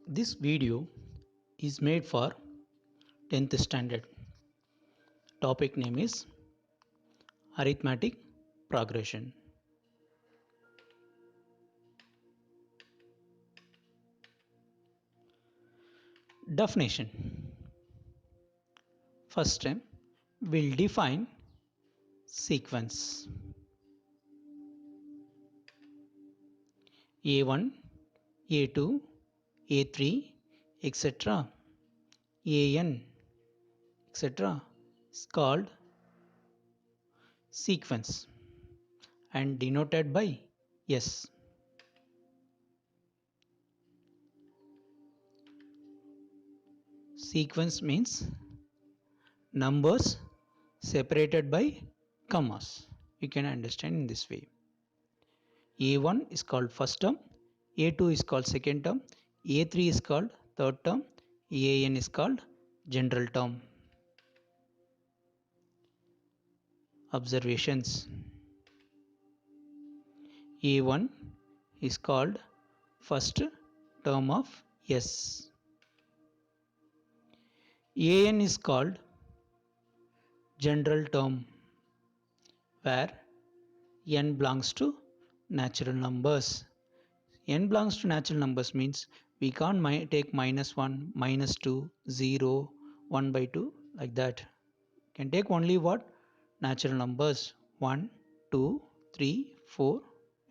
This video is made for 10th standard. Topic name is arithmetic progression. Definition. First, we'll define sequence. A1, A2, A3, etc. AN, etc. is called sequence and denoted by S. Sequence means numbers separated by commas. You can understand in this way. A1 is called first term, A2 is called second term, A3 is called third term, AN is called general term. Observations. A1 is called first term of S. AN is called general term where n belongs to natural numbers. N belongs to natural numbers means we can't take -1, -2, 0, 1 by 2 like that. Can take only what? Natural numbers 1, 2, 3, 4,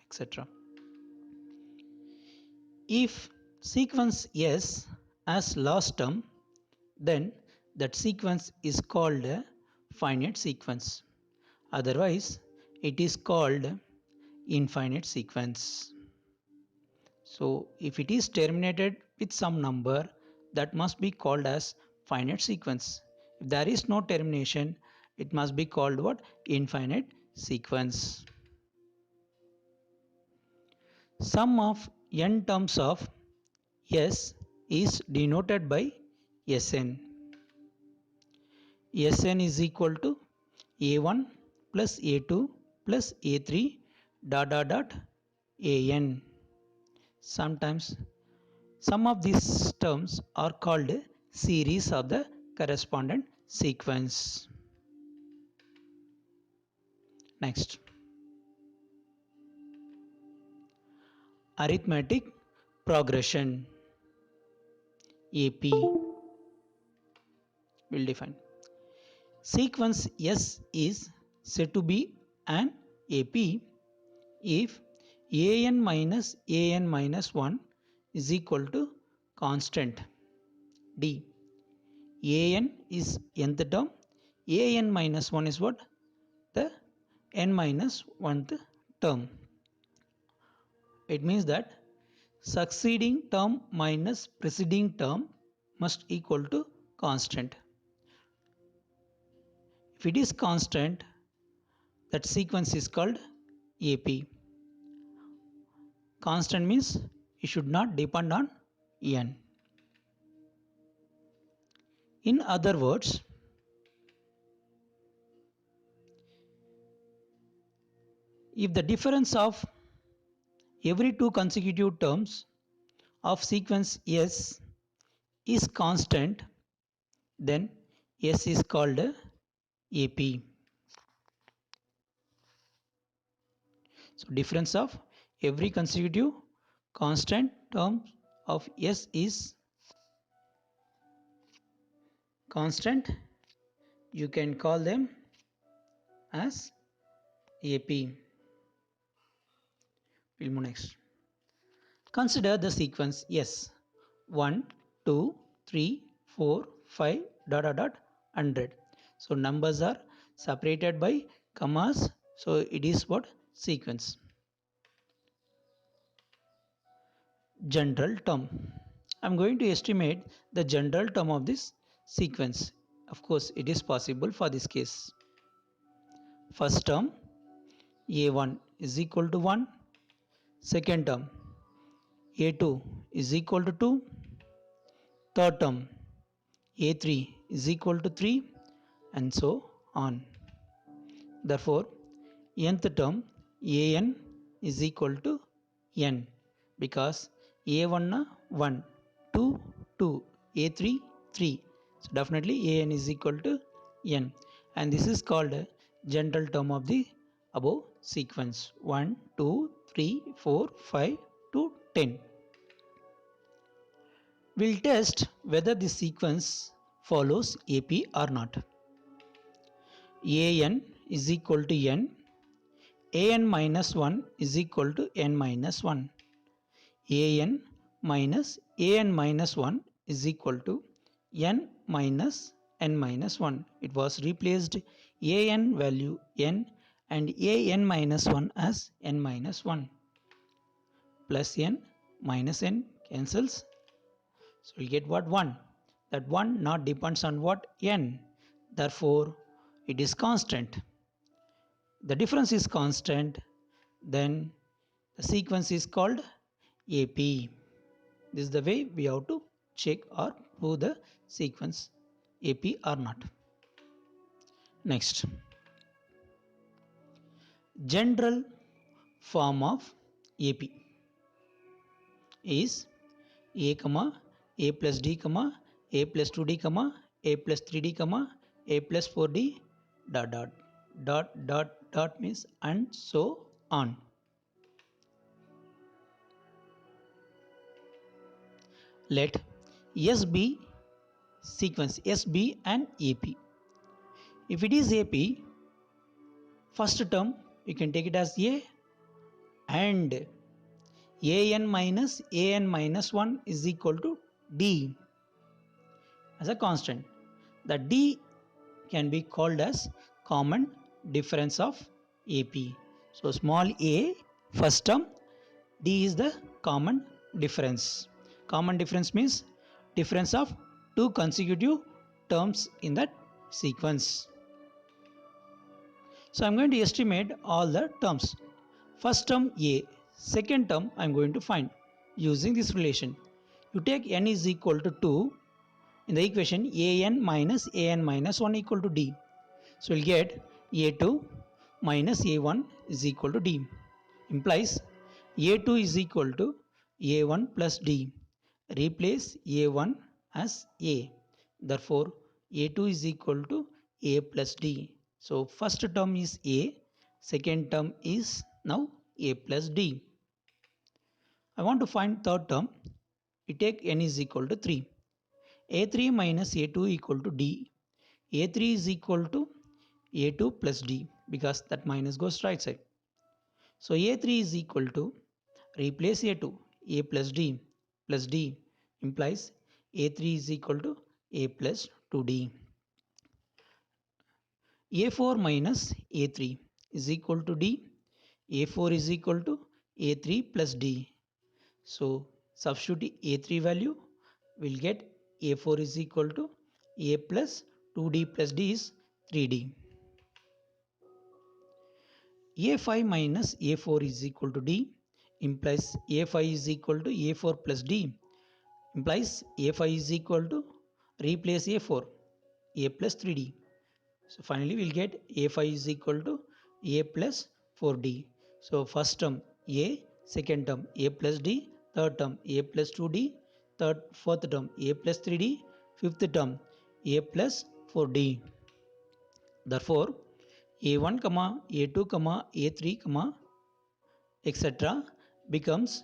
etc. If sequence S has last term, then that sequence is called a finite sequence. Otherwise, it is called infinite sequence. So, if it is terminated with some number, that must be called as finite sequence. If there is no termination, it must be called what? Infinite sequence. Sum of n terms of S is denoted by Sn. Sn is equal to A1 plus A2 plus A3 An. Sometimes some of these terms are called series of the correspondent sequence. Next, arithmetic progression AP will define. Sequence S is said to be an AP if an minus 1 is equal to constant D. An is nth term, an minus 1 is what? The n minus 1th term. It means that succeeding term minus preceding term must equal to constant. If it is constant, that sequence is called AP. Constant means it should not depend on n. In other words, if the difference of every two consecutive terms of sequence S is constant, then S is called AP. So difference of every consecutive constant term of S is constant. You can call them as AP. We'll move next. Consider the sequence S 1, 2, 3, 4, 5, 100. So numbers are separated by commas. So it is what? Sequence. General term. I'm going to estimate the general term of this sequence. Of course, it is possible for this case. First term A1 is equal to 1. Second term A2 is equal to 2. Third term A3 is equal to 3 and so on. Therefore, nth term An is equal to n because A1 1, 2, 2, A3, 3. So definitely an is equal to n, and this is called a general term of the above sequence 1, 2, 3, 4, 5 to 10. We'll test whether the sequence follows AP or not. An is equal to n, an minus 1 is equal to n minus 1. An minus 1 is equal to n minus n minus 1. It was replaced an value n and an minus 1 as n minus 1. Plus n minus n cancels. So we'll get what? 1. That 1 not depends on what? N. Therefore, it is constant. The difference is constant, then the sequence is called AP. This is the way we have to check or prove the sequence AP or not. Next, general form of AP is A comma A plus D comma A plus 2D comma A plus 3D comma A plus 4D dot dot dot dot dot means and so on. Let S be sequence, S be an AP. If it is AP, first term you can take it as A and an minus 1 is equal to D as a constant. The D can be called as common difference of AP. So small a first term, D is the common difference. Common difference means difference of two consecutive terms in that sequence. So I'm going to estimate all the terms. First term A, second term I'm going to find using this relation. You take n is equal to 2 in the equation an minus 1 equal to D. So we'll get a2 minus a1 is equal to D. Implies a2 is equal to a1 plus D. Replace a1 as a. Therefore, a2 is equal to a plus D. So first term is a, second term is now a plus D. I want to find third term. We take n is equal to 3. a3 minus a2 equal to D. a3 is equal to a2 plus D because that minus goes right side. So a3 is equal to, replace a2, a plus D implies a3 is equal to a plus 2D. a4 minus a3 is equal to D. a4 is equal to a3 plus D. So substitute a3 value, we'll get a4 is equal to a plus 2D plus D is 3D. a5 minus a4 is equal to D implies a5 is equal to a4 plus D implies a5 is equal to, replace a4, a plus 3D. So finally we'll get a5 is equal to a plus 4D. So first term a, second term a plus D, third term a plus 2D, fourth term a plus 3D, fifth term a plus 4D. Therefore a1 comma a2 comma a3 comma etc becomes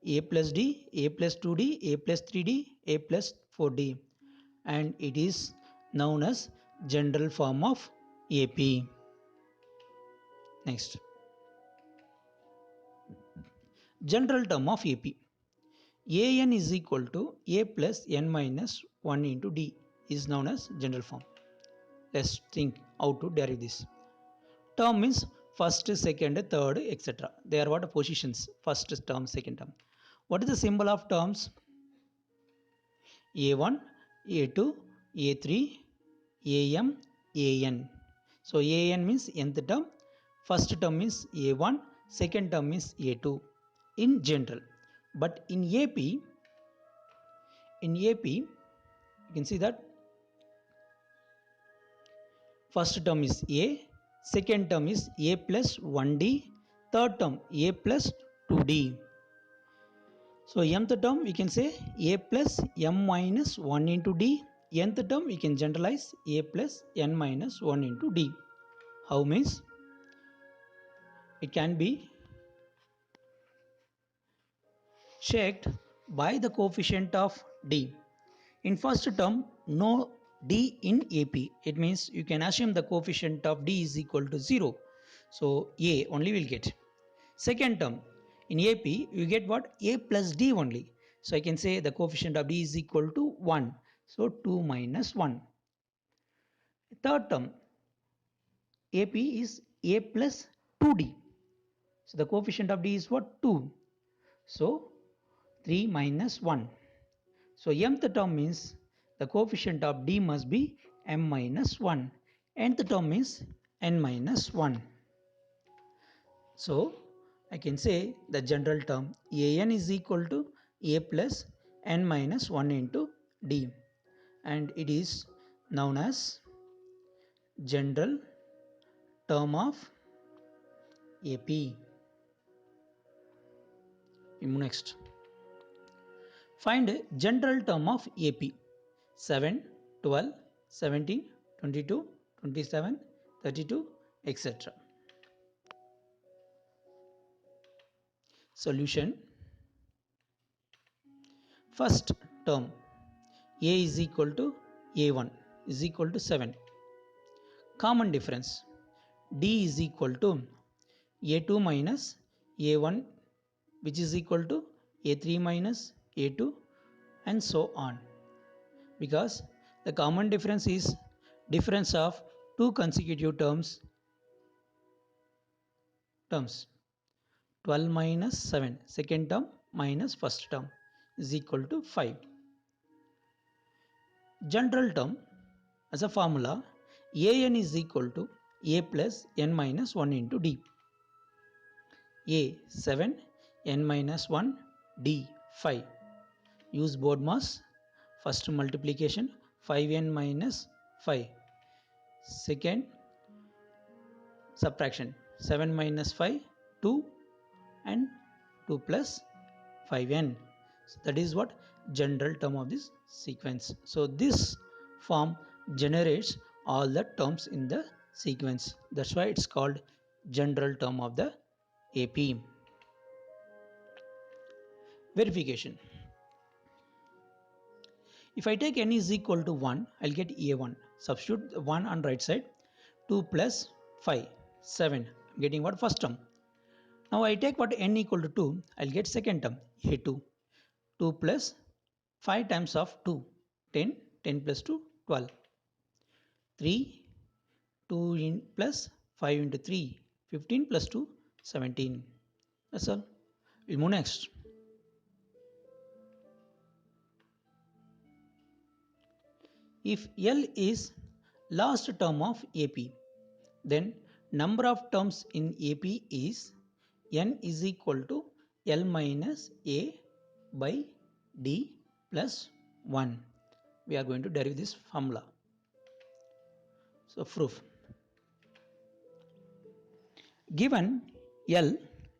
a plus D, a plus 2D, a plus 3D, a plus 4D, and it is known as general form of AP. Next, general term of AP. an is equal to a plus n minus 1 into D is known as general form. Let's think how to derive this. Term means first, second, third, etc. They are what positions, first term, second term. What is the symbol of terms? a1, a2, a3, am, an. So an means nth term, first term means a1, second term means a2 in general. But in AP you can see that first term is a, second term is a plus 1D, third term a plus 2D. So mth term we can say a plus m minus 1 into d. Nth term we can generalize a plus n minus 1 into d. How means it can be checked by the coefficient of d. In first term, no d in AP. It means you can assume the coefficient of d is equal to 0. So a only will get. Second term, in AP, you get what? A plus d only. So I can say the coefficient of d is equal to 1. So 2 minus 1. Third term, AP is a plus 2d. So the coefficient of d is what? 2. So 3 minus 1. So mth term means the coefficient of d must be m minus 1. Nth term means n minus 1. So I can say the general term an is equal to a plus n minus 1 into d, and it is known as general term of AP. Next, find general term of AP. 7, 12, 17, 22, 27, 32, etc. Solution. First term a is equal to a1 is equal to 7. Common difference d is equal to a2 minus a1, which is equal to a3 minus a2, and so on, because the common difference is difference of two consecutive terms. 12 minus 7, second term, minus first term, is equal to 5. General term, as a formula, an is equal to a plus n minus 1 into d. A 7, n minus 1, d 5. Use board mass. First multiplication 5n minus 5. Second subtraction 7 minus 5, 2, and 2 plus 5n. So that is what general term of this sequence. So this form generates all the terms in the sequence. That's why it's called general term of the AP. Verification. If I take n is equal to 1, I'll get a1. Substitute 1 on right side. 2 plus 5, 7. I'm getting what? First term. Now I take what? N equal to 2. I'll get second term, a2. 2 plus 5 times of 2, 10. 10 plus 2, 12. 3, 2 in plus 5 into 3, 15 plus 2, 17. That's all. We'll move next. If L is last term of AP, then number of terms in AP is n is equal to L minus A by D plus 1. We are going to derive this formula. So proof. Given L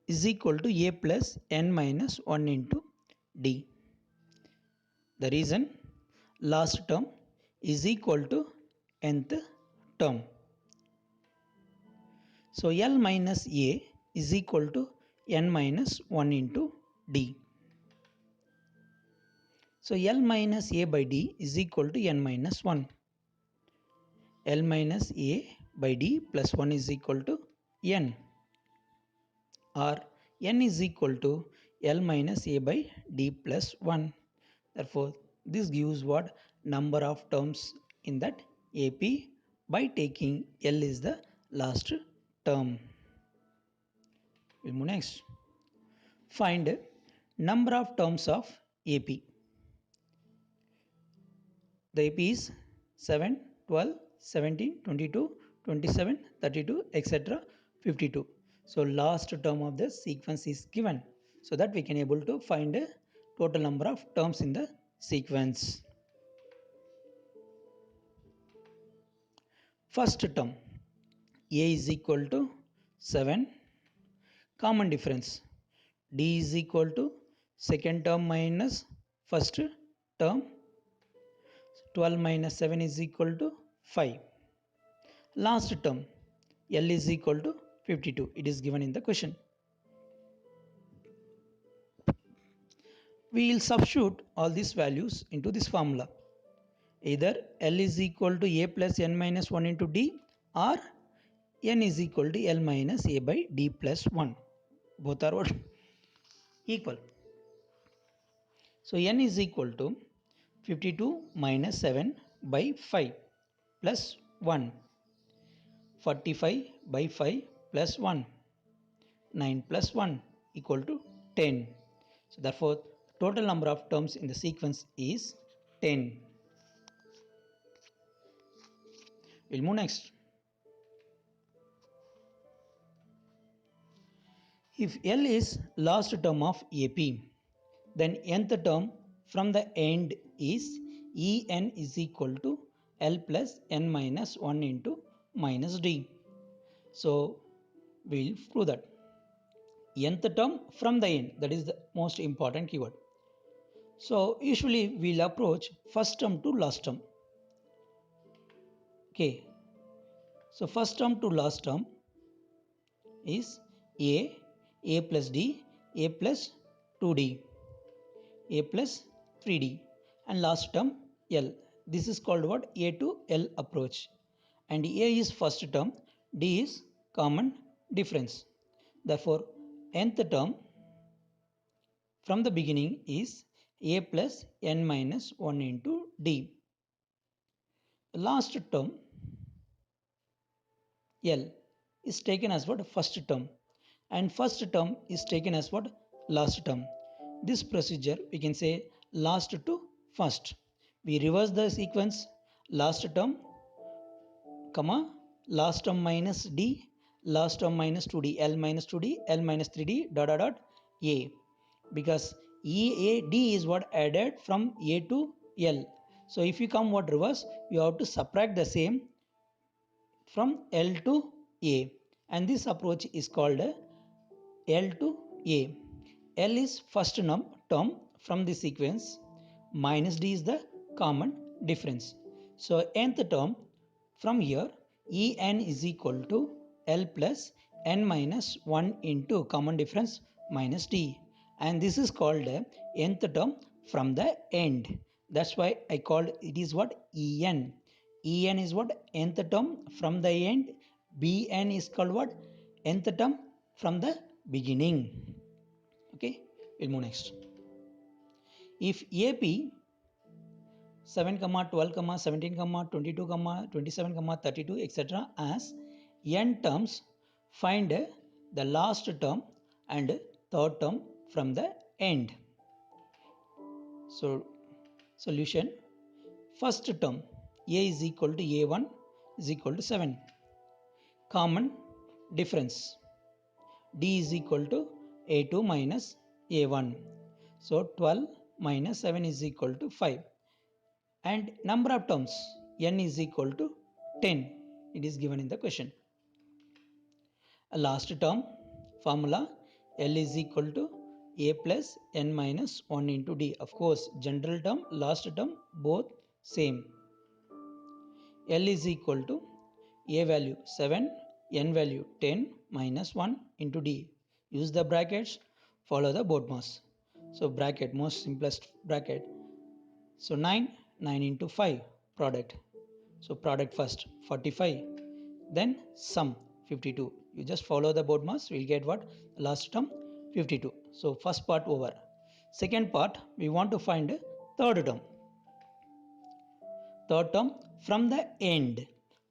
is equal to A plus n minus 1 into D. The reason last term is equal to nth term. So L minus A is equal to n minus 1 into D. So L minus A by D is equal to n minus 1. L minus A by D plus 1 is equal to n, or n is equal to L minus A by D plus 1. Therefore, this gives what? Number of terms in that AP by taking L is the last term. We'll move next. Find number of terms of AP. The AP is 7, 12, 17, 22, 27, 32, etc. 52. So last term of the sequence is given, so that we can able to find a total number of terms in the sequence. First term A is equal to 7. Common difference D is equal to second term minus first term. 12 minus 7 is equal to 5. Last term L is equal to 52. It is given in the question. We will substitute all these values into this formula. Either L is equal to A plus N minus 1 into D, or N is equal to L minus A by D plus 1. Both are what? Equal. So N is equal to 52 minus 7 by 5 plus 1. 45 by 5 plus 1. 9 plus 1 equal to 10. So therefore, total number of terms in the sequence is 10. We'll move next. If L is last term of AP, then nth term from the end is En is equal to L plus N minus 1 into minus D. So we'll prove that. Nth term from the end, that is the most important keyword. So usually we'll approach first term to last term. Okay. So first term to last term is A plus D, A plus 2D, A plus 3D, and last term L. This is called what? A to L approach. And A is first term, D is common difference. Therefore, nth term from the beginning is A plus N minus 1 into D. The last term L is taken as what? First term, and first term is taken as what? Last term. This procedure we can say last to first. We reverse the sequence: last term, comma, last term minus D, last term minus 2D, L minus 2D, L minus 3D, dot dot dot A. Because D is what added from A to L. So if you come what reverse, you have to subtract the same from L to A, and this approach is called L to A. L is first term from the sequence, minus D is the common difference. So nth term from here, En is equal to L plus N minus 1 into common difference minus D, and this is called nth term from the end. That's why I called it is what? En. En is what? Nth term from the end. Bn is called what? Nth term from the beginning. Okay, we'll move next. If AP 7, 12, 17, 22, 27, 32, etc. as n terms, find the last term and third term from the end. So solution: first term A is equal to A1 is equal to 7. Common difference D is equal to A2 minus A1. So 12 minus 7 is equal to 5. And number of terms n is equal to 10. It is given in the question. A last term formula: L is equal to A plus N minus 1 into D. Of course, general term, last term, both same. L is equal to A value 7, N value 10 minus 1 into D. Use the brackets, follow the BODMAS. So bracket, most simplest bracket. So 9 into 5, product. So product first, 45. Then sum, 52. You just follow the BODMAS, we'll get what? Last term, 52. So first part over. Second part, we want to find third term. Third term from the end.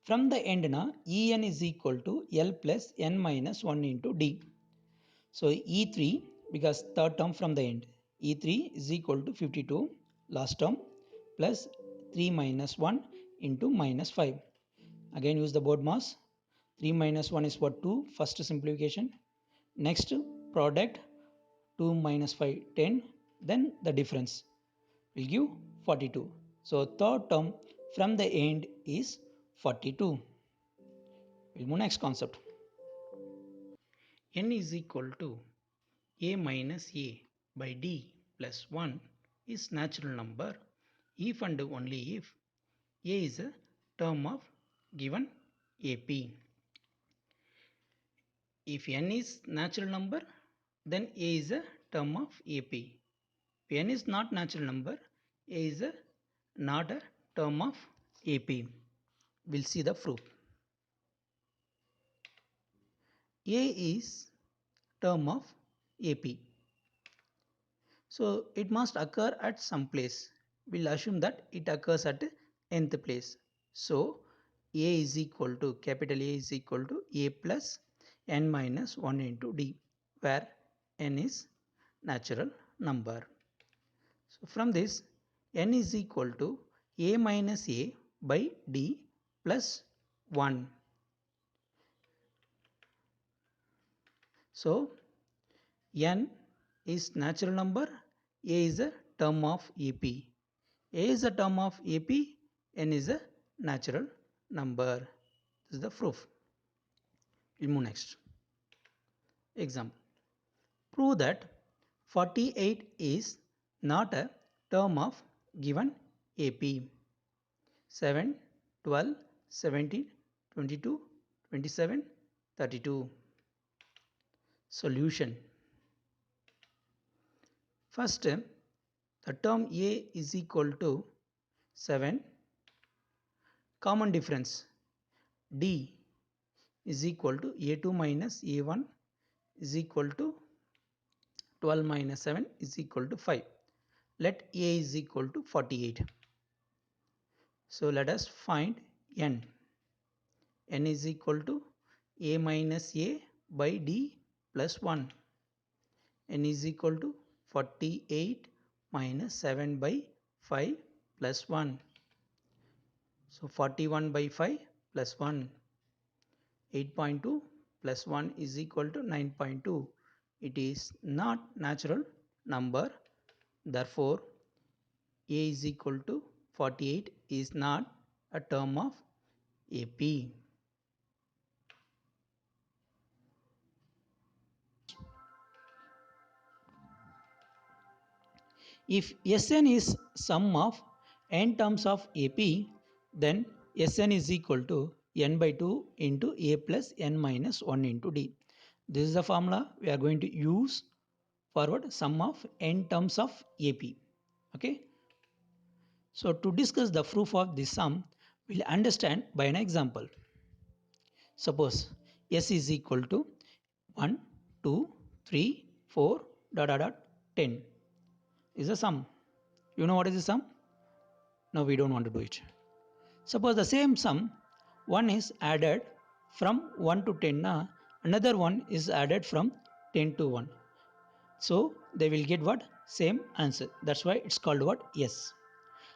From the end na, En is equal to L plus N minus 1 into D. So E3, because third term from the end, E3 is equal to 52 last term plus 3 minus 1 into minus 5. Again use the BODMAS. 3 minus 1 is what? 2. First simplification. Next product, 2 minus 5, 10. Then the difference will give 42. So third term from the end is 42. We'll move next concept. N is equal to A minus A by D. plus 1 is natural number if and only if a is a term of given AP. If n is natural number, then a is a term of AP. If n is not natural number, a is not a term of AP. We'll see the proof. A is term of AP. So it must occur at some place. We'll assume that it occurs at nth place. So A is equal to, capital A is equal to A plus n minus 1 into D, where n is natural number. So from this, n is equal to A minus A by D plus 1. So n is natural number, A is a term of AP. A is a term of AP, n is a natural number. This is the proof. We'll move next. Example. Prove that 48 is not a term of given AP. 7, 12, 17, 22, 27, 32. Solution. First, the term A is equal to 7. Common difference. D is equal to A2 minus A1 is equal to 12 minus 7 is equal to 5. Let A is equal to 48. So let us find n. N is equal to A minus A by D plus 1. N is equal to 48 minus 7 by 5 plus 1. So 41 by 5 plus 1. 8.2 plus 1 is equal to 9.2. It is not natural number. Therefore, A is equal to 48 is not a term of AP. If Sn is sum of n terms of AP, then Sn is equal to n by 2 into A plus n minus 1 into D. This is the formula we are going to use for what? Sum of n terms of AP. Okay. So to discuss the proof of this sum, we'll understand by an example. Suppose S is equal to 1, 2, 3, 4, 10 is a sum. You know what is the sum? No, we don't want to do it. Suppose the same sum, one is added from 1 to 10, another one is added from 10 to 1. So they will get what? Same answer. That's why it's called what? Yes.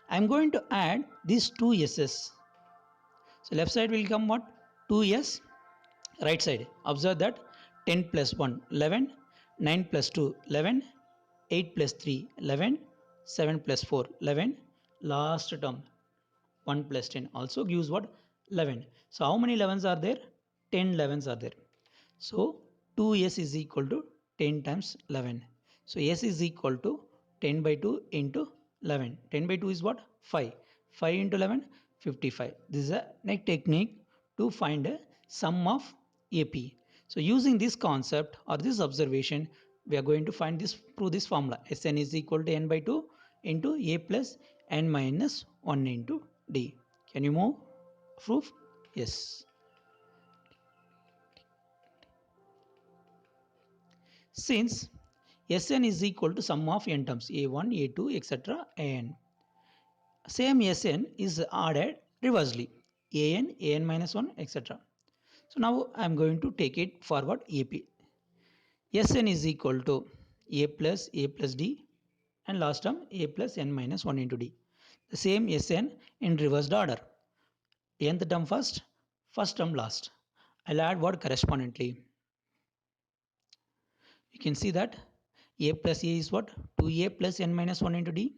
I am going to add these two S's. So left side will come what? 2S. Right side. Observe that 10 plus 1, 11. 9 plus 2, 11. 8 plus 3, 11. 7 plus 4, 11. Last term 1 plus 10 also gives what? 11. So how many 11s are there? 10 11s are there. So 2S is equal to 10 times 11. So S is equal to 10 by 2 into 11. 10 by 2 is what? 5. 5 into 11, 55. This is a next technique to find a sum of AP. So using this concept or this observation, we are going to find this, prove this formula. Sn is equal to n by 2 into A plus n minus 1 into D. Can you move? Proof? Yes. Since Sn is equal to sum of n terms A1, A2, etc. An. Same Sn is added reversely. An minus 1, etc. So now I am going to take it forward AP. Sn is equal to A plus D and last term A plus n minus 1 into D. The same Sn in reversed order. Nth term first term last. I'll add what correspondingly. You can see that A plus A is what? 2A plus n minus 1 into D.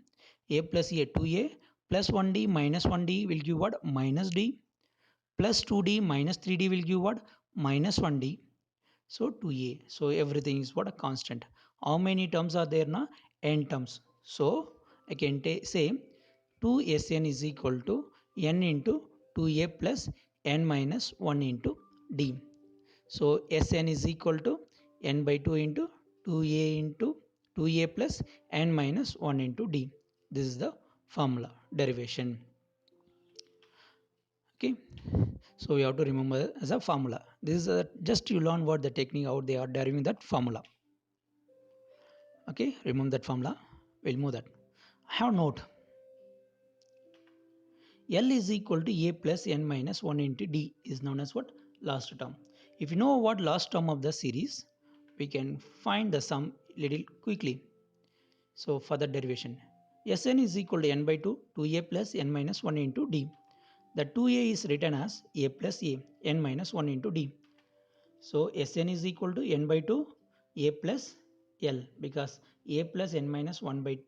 A plus A 2A plus 1D minus 1D will give what? Minus D. Plus 2D minus 3D will give what? Minus 1D. So 2A. So everything is what? A constant. How many terms are there now? n terms. So I can say 2Sn is equal to n into 2a plus n minus 1 into d. So Sn is equal to n by 2 into 2a into 2a plus n minus 1 into d. This is the formula derivation. Okay, so we have to remember as a formula. This is just you learn what the technique how they are deriving that formula. Okay, remember that formula. We'll move that. I have note L is equal to a plus n minus 1 into d is known as what? Last term. If you know what last term of the series, we can find the sum little quickly. So for the derivation, Sn is equal to n by 2, 2a plus n minus 1 into d. The 2a is written as a plus a, n minus 1 into d. So Sn is equal to n by 2, a plus l, because a plus n minus 1 by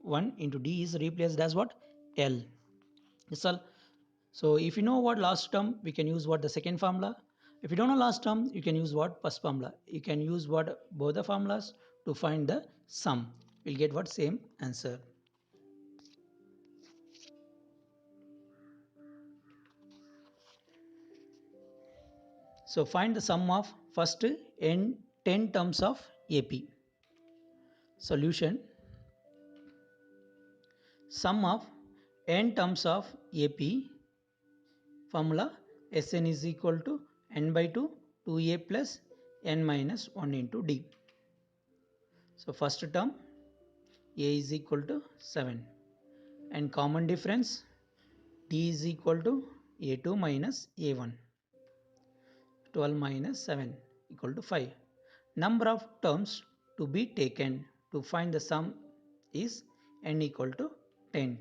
1 into d is replaced as what? L. That's all. So if you know what last term, we can use what the second formula. If you don't know last term, you can use what first formula. You can use what both the formulas to find the sum. We'll get what same answer. So find the sum of first n 10 terms of AP. Solution. Sum of n terms of AP formula Sn is equal to n by 2 2a plus n minus 1 into d. So first term a is equal to 7 and common difference d is equal to a2 minus a1. 12 minus 7 equal to 5. Number of terms to be taken to find the sum is n equal to 10.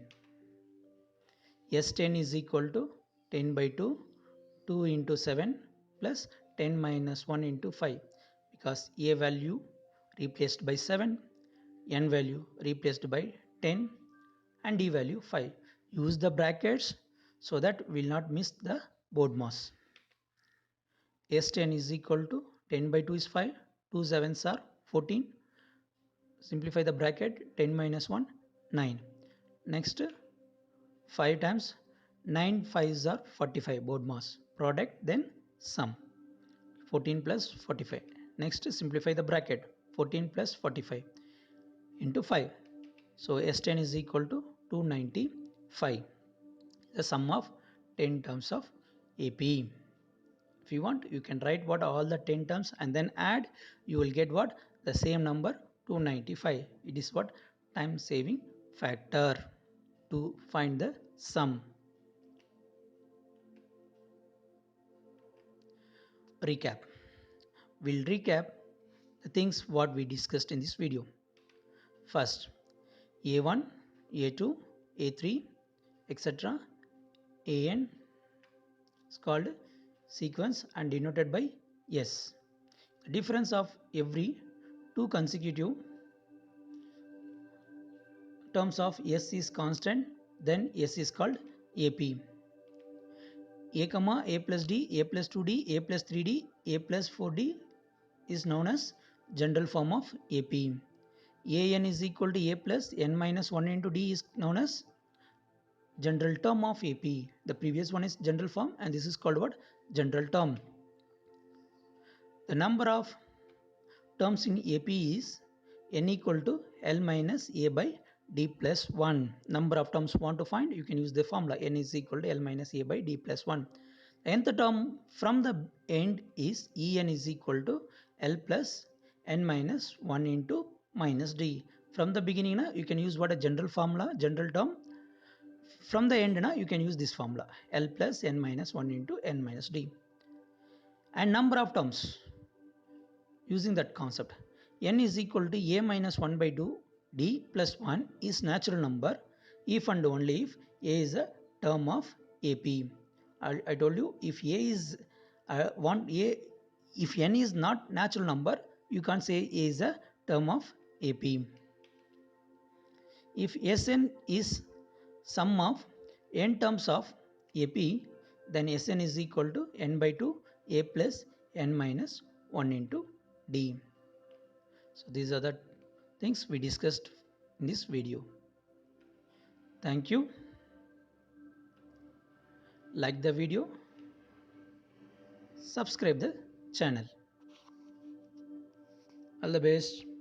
S10 is equal to 10 by 2, 2 into 7 plus 10 minus 1 into 5, because a value replaced by 7, n value replaced by 10 and d value 5. Use the brackets so that we will not miss the board mass. S10 is equal to 10 by 2 is 5, 2 7s are 14. Simplify the bracket, 10 minus 1, 9. Next 5 times 9 5s are 45 board mass. Product then sum 14 plus 45. Next simplify the bracket, 14 plus 45 into 5. So S10 is equal to 295. The sum of 10 terms of AP. If you want, you can write what all the 10 terms and then add, you will get what? The same number 295. It is what? Time saving factor to find the sum. Recap. We'll recap the things what we discussed in this video. First, A1, A2, A3, etc. AN is called sequence and denoted by S. The difference of every two consecutive terms of S is constant, then S is called AP. A comma A plus D, A plus 2D, A plus 3D, A plus 4D is known as general form of AP. AN is equal to A plus N minus 1 into D is known as general term of AP. The previous one is general form and this is called what? General term. The number of terms in AP is n equal to L minus A by D plus 1. Number of terms want to find, you can use the formula n is equal to L minus A by D plus 1. The nth term from the end is En is equal to L plus n minus 1 into minus D. From the beginning, you can use what a general formula, general term. From the end, you can use this formula L plus n minus 1 into n minus D. And number of terms using that concept. N is equal to A minus 1 by 2 D plus 1 is natural number if and only if A is a term of AP. I told you if A is if N is not natural number, you can't say A is a term of AP. If Sn is sum of n terms of AP, then Sn is equal to n by 2 A plus n minus 1 into D. So these are the things we discussed in this video. Thank you. Like the video, subscribe the channel. All the best.